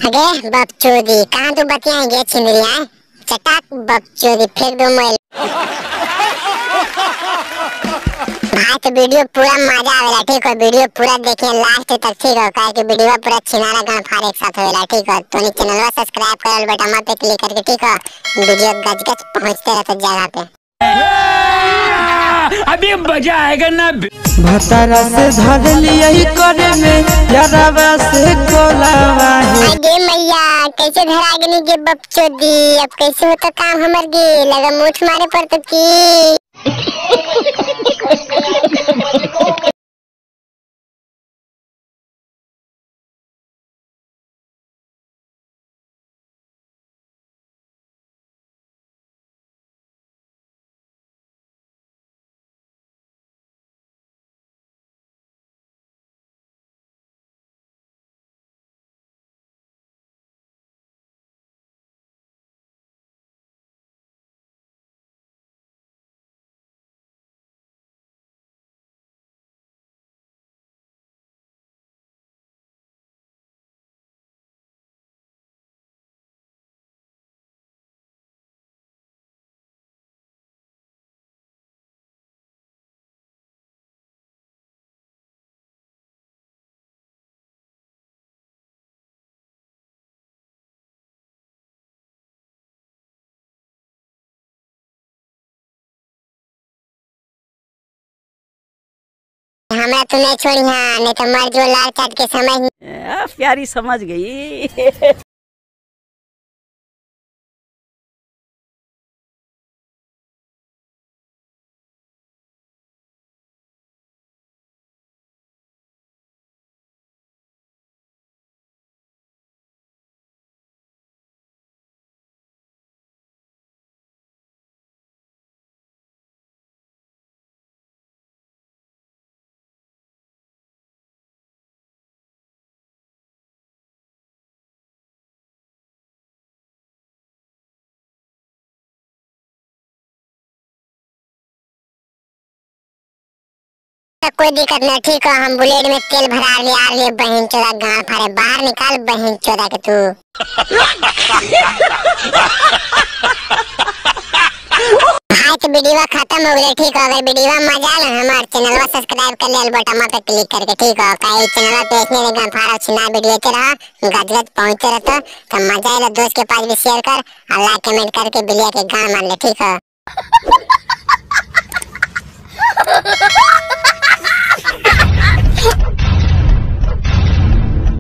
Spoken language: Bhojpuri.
अरे बकचोदी कहाँ तू बतियाएंगे छिंदरिया चटाक बकचोदी फेंक दो मोबाइल। भाई तो वीडियो पूरा मजा आवेला ठीक है, वीडियो पूरा देखिए लास्ट तक ठीक है, काहे कि वीडियो पूरा छिनारा गांव फाड़ एक साथ होवेला ठीक है। तो नी चैनल सब्सक्राइब कर बटन पे क्लिक करके ठीक है, वीडियो गज गज पहुंचते रहता जगह पे। अभी मजा आएगा ना। भतारा से धर लिया करे में यारावा से कोलावा है। अरे मैया कैसे धरा गनी के बकचोदी, अब कैसे होता काम हमर गे लगा मुठ मारे पर तो की। हमरा तो नहीं छोड़ी हाँ, नहीं तो मर जो लाल चाट के समझ। प्यारी समझ गई। कोई दिक्कत नहीं ठीक है, हम बुलेट में तेल भरा लिया बहन चोदा गाँव फाड़े बाहर निकाल बहन चोदा के तू। भाई तो वीडियो खत्म हो गया ठीक है, अगर वीडियो मजा आए हमारे चैनल सब्सक्राइब कर ले बटन पे क्लिक करके ठीक है, काहे चैनल पे इसने गाँव फाड़ा छिना वीडियो ते रहा गज गज पहुंचते रहता तो मजा आएगा। दोस्त के पास भी शेयर कर और लाइक कमेंट करके बिलिया के गाँव मान ले ठीक है।